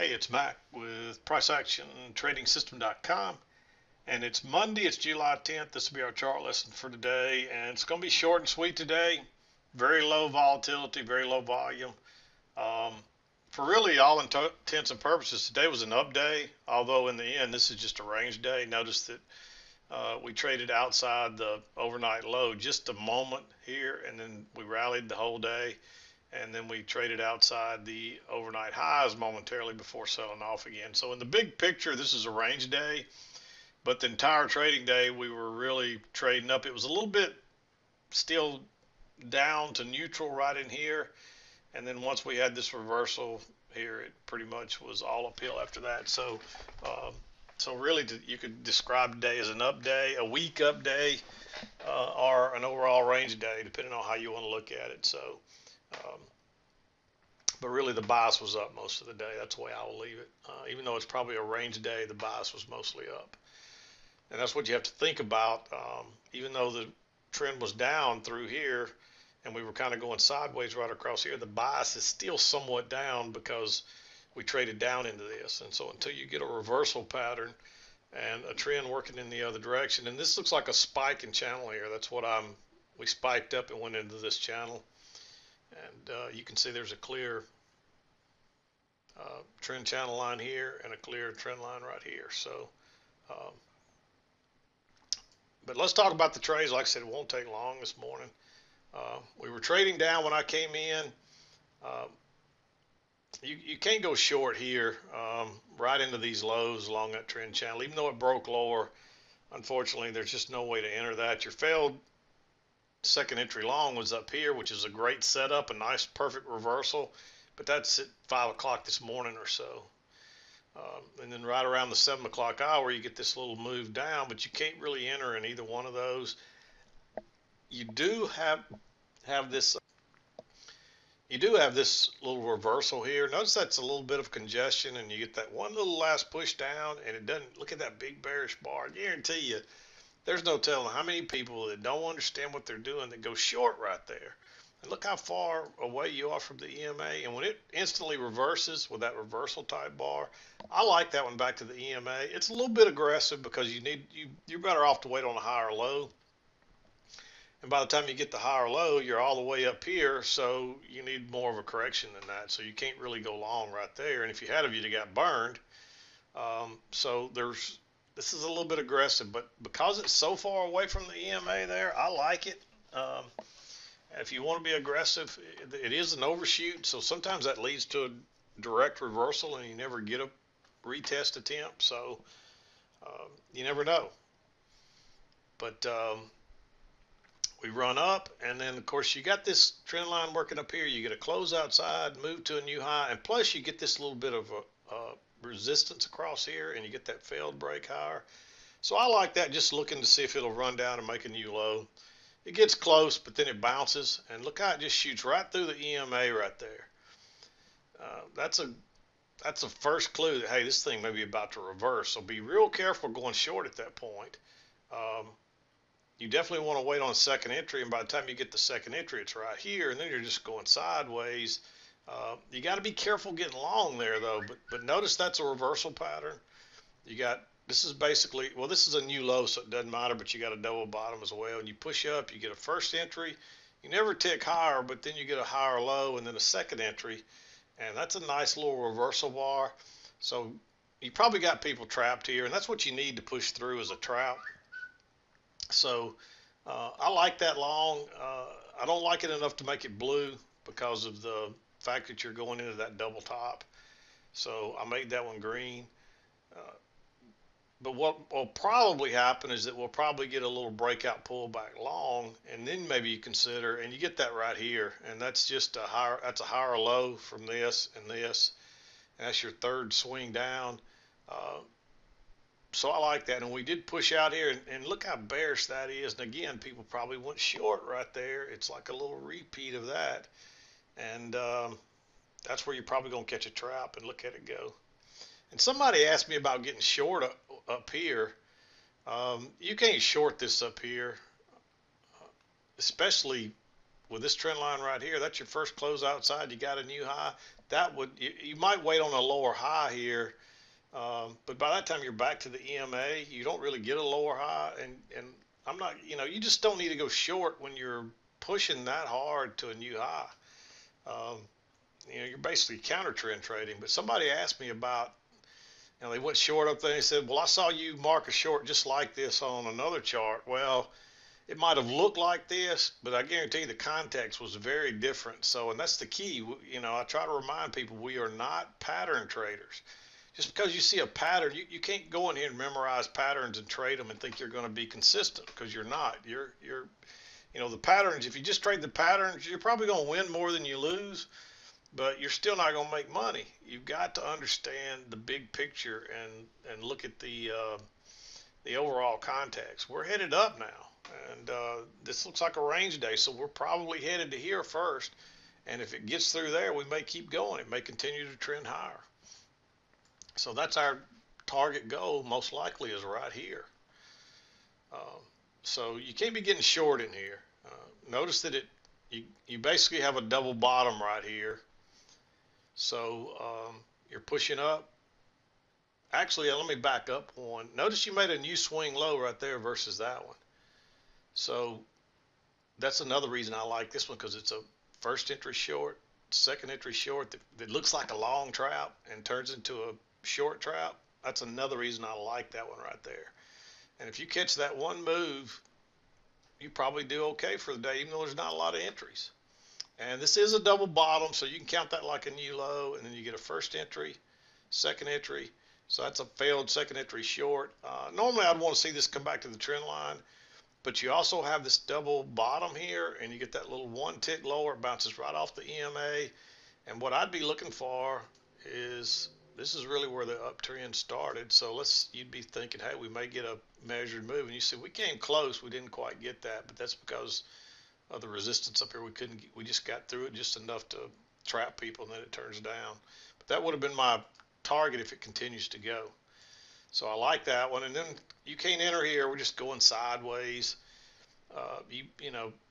Hey, it's Mac with PriceActionTradingSystem.com, and it's Monday. It's July 10th. This will be our chart lesson for today, and it's going to be short and sweet today. Very low volatility, very low volume. Um, for really all intents and purposes, today was an up day, although in the end, this is just a range day. Notice that we traded outside the overnight low just a moment here, and then we rallied the whole day. And then we traded outside the overnight highs momentarily before selling off again. So in the big picture, this is a range day, but the entire trading day we were really trading up. It was a little bit still down to neutral right in here, and then once we had this reversal here, it pretty much was all uphill after that. Um, so really, you could describe today as an up day, a weak up day, or an overall range day, depending on how you want to look at it. Um, but really the bias was up most of the day. That's the way I will leave it. Even though it's probably a range day, the bias was mostly up. And that's what you have to think about. Even though the trend was down through here and we were kind of going sideways right across here, the bias is still somewhat down because we traded down into this. And so until you get a reversal pattern and a trend working in the other direction, and this looks like a spike in channel here. That's what we spiked up and went into this channel. And you can see there's a clear trend channel line here and a clear trend line right here. So, um, but let's talk about the trades. Like I said, it won't take long this morning. We were trading down when I came in. Uh, you can't go short here right into these lows along that trend channel, even though it broke lower. Unfortunately, there's just no way to enter that. Your failed second entry long was up here, which is a great setup, a nice perfect reversal, but that's at 5 o'clock this morning or so. And then right around the 7 o'clock hour, you get this little move down, but you can't really enter in either one of those. You do have this little reversal here. Notice that's a little bit of congestion, and you get that one little last push down, and it doesn't look at that big bearish bar. I guarantee you there's no telling how many people that don't understand what they're doing that go short right there. And look how far away you are from the EMA. And when it instantly reverses with that reversal type bar, I like that one back to the EMA. It's a little bit aggressive because you're better off to wait on a higher low. And by the time you get the higher low, you're all the way up here, so you need more of a correction than that. So you can't really go long right there. And if you had of, you'd have got burned. This is a little bit aggressive, but because it's so far away from the EMA there, I like it. If you want to be aggressive, it is an overshoot, so sometimes that leads to a direct reversal and you never get a retest attempt, so you never know. But we run up, and then of course you got this trend line working up here. You get a close outside, move to a new high, and plus you get this little bit of a resistance across here, and you get that failed break higher. So I like that, just looking to see if it'll run down and make a new low. It gets close, but then it bounces, and look how it just shoots right through the EMA right there. That's a first clue that, hey, this thing may be about to reverse. So be real careful going short at that point. You definitely want to wait on second entry, and by the time you get the second entry, it's right here, and then you're just going sideways. You got to be careful getting long there, though. But notice that's a reversal pattern. This is basically, well, this is a new low, so it doesn't matter, but you got a double bottom as well. And you push up, you get a first entry. You never tick higher, but then you get a higher low and then a second entry. And that's a nice little reversal bar. So you probably got people trapped here, and that's what you need to push through as a trap. So I like that long. I don't like it enough to make it blue because of the fact that you're going into that double top. So I made that one green. But what will probably happen is that we'll probably get a little breakout pullback long, and then maybe you consider, and you get that right here, and that's just that's a higher low from this and this, and that's your third swing down. So I like that, and we did push out here, and look how bearish that is. And again, people probably went short right there. It's like a little repeat of that, and that's where you're probably going to catch a trap and look at it go. And somebody asked me about getting short up here. You can't short this up here, especially with this trend line right here. That's your first close outside. You got a new high. that would, you might wait on a lower high here. But by that time you're back to the EMA, you don't really get a lower high, and I'm not, you just don't need to go short when you're pushing that hard to a new high. Um, you're basically counter trend trading. But somebody asked me about, they went short up there and they said, well, I saw you mark a short just like this on another chart. Well, it might have looked like this, but I guarantee you the context was very different. So, and that's the key. I try to remind people we are not pattern traders. Just because you see a pattern, you can't go in here and memorize patterns and trade them and think you're going to be consistent, because you're not. The patterns, if you just trade the patterns, you're probably going to win more than you lose, but you're still not going to make money. You've got to understand the big picture and look at the overall context. We're headed up now, and this looks like a range day, so we're probably headed to here first. And if it gets through there, we may keep going. It may continue to trend higher. So that's our target goal, most likely, is right here. So you can't be getting short in here. Notice that you basically have a double bottom right here. So you're pushing up. Actually, let me back up one. Notice you made a new swing low right there versus that one. So that's another reason I like this one, because it's a first entry short, second entry short that looks like a long trap and turns into a short trap. That's another reason I like that one right there. And if you catch that one move, you probably do okay for the day, even though there's not a lot of entries. And this is a double bottom, so you can count that like a new low, and then you get a first entry, second entry. So that's a failed second entry short. Normally I'd want to see this come back to the trend line, but you also have this double bottom here, and you get that little one tick lower. It bounces right off the EMA. And what I'd be looking for is, this is really where the uptrend started. So you'd be thinking, hey, we may get a measured move. And you see, we came close. We didn't quite get that, but that's because of the resistance up here. We just got through it just enough to trap people, and then it turns down. But that would have been my target if it continues to go. So I like that one. And then you can't enter here. We're just going sideways.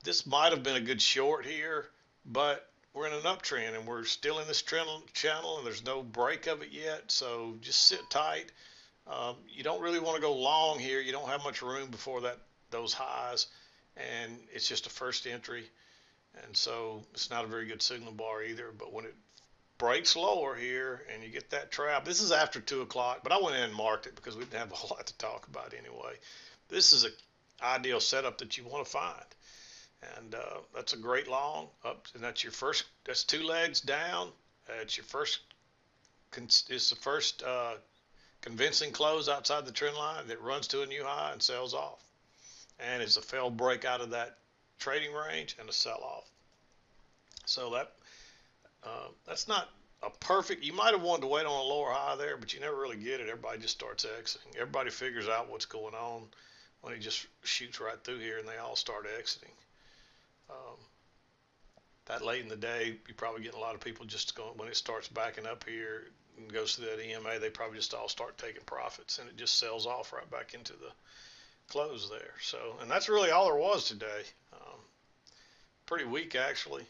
This might have been a good short here, but we're in an uptrend, and we're still in this trend channel, and there's no break of it yet. So just sit tight. You don't really want to go long here. You don't have much room before those highs, and it's just a first entry, and so it's not a very good signal bar either. But when it breaks lower here and you get that trap, this is after 2 o'clock, but I went in and marked it because we didn't have a whole lot to talk about anyway. This is an ideal setup that you want to find. And that's a great long up, and that's that's 2 legs down. It's your first, it's the first convincing close outside the trend line that runs to a new high and sells off. And it's a failed break out of that trading range and a sell off. So that's not a perfect. You might have wanted to wait on a lower high there, but you never really get it. Everybody just starts exiting. Everybody figures out what's going on when he just shoots right through here, and they all start exiting. That late in the day, you're probably getting a lot of people just going, when it starts backing up here and goes through that EMA, they probably just all start taking profits, and it just sells off right back into the close there. So, and that's really all there was today. Pretty weak actually.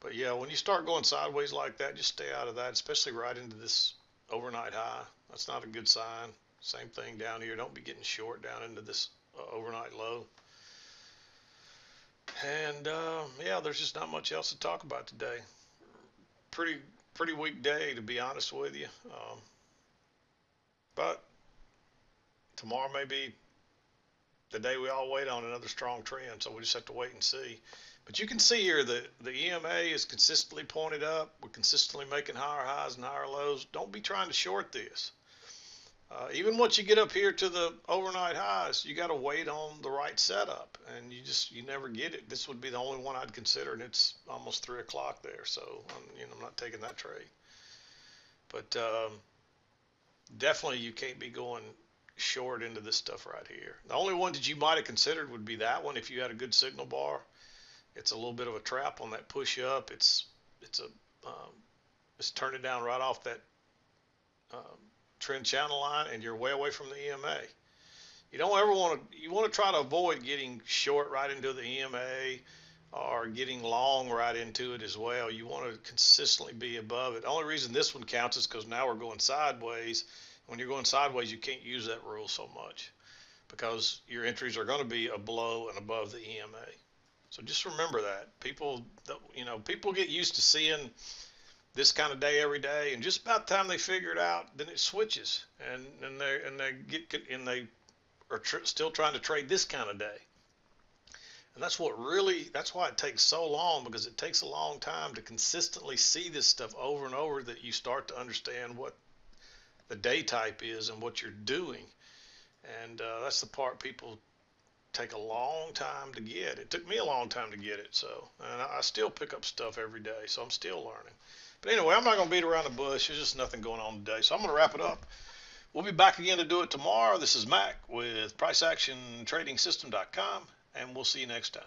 But yeah, when you start going sideways like that, just stay out of that, especially right into this overnight high. That's not a good sign. Same thing down here. Don't be getting short down into this overnight low. And yeah, there's just not much else to talk about today. Pretty weak day, to be honest with you. But tomorrow may be the day we all wait on, another strong trend. So we just have to wait and see. But you can see here that the EMA is consistently pointed up. We're consistently making higher highs and higher lows. Don't be trying to short this. Even once you get up here to the overnight highs, you got to wait on the right setup, and you never get it. This would be the only one I'd consider, and it's almost 3 o'clock there, so I'm not taking that trade. But definitely you can't be going short into this stuff right here. The only one that you might have considered would be that one if you had a good signal bar. It's a little bit of a trap on that push up. It's turning down right off that trend channel line, and you're way away from the EMA. You don't ever want to. You want to try to avoid getting short right into the EMA are getting long right into it as well. You want to consistently be above it. The only reason this one counts is because now we're going sideways. When you're going sideways, you can't use that rule so much because your entries are going to be below and above the EMA. So just remember that. People get used to seeing this kind of day every day, and just about the time they figure it out, then it switches, and they are still trying to trade this kind of day. And that's why it takes so long, because it takes a long time to consistently see this stuff over and over, that you start to understand what the day type is and what you're doing. And that's the part people take a long time to get. It took me a long time to get it. And I still pick up stuff every day, so I'm still learning. But anyway, I'm not going to beat around the bush. There's just nothing going on today. So I'm going to wrap it up. We'll be back again to do it tomorrow. This is Mac with PriceActionTradingSystem.com, and we'll see you next time.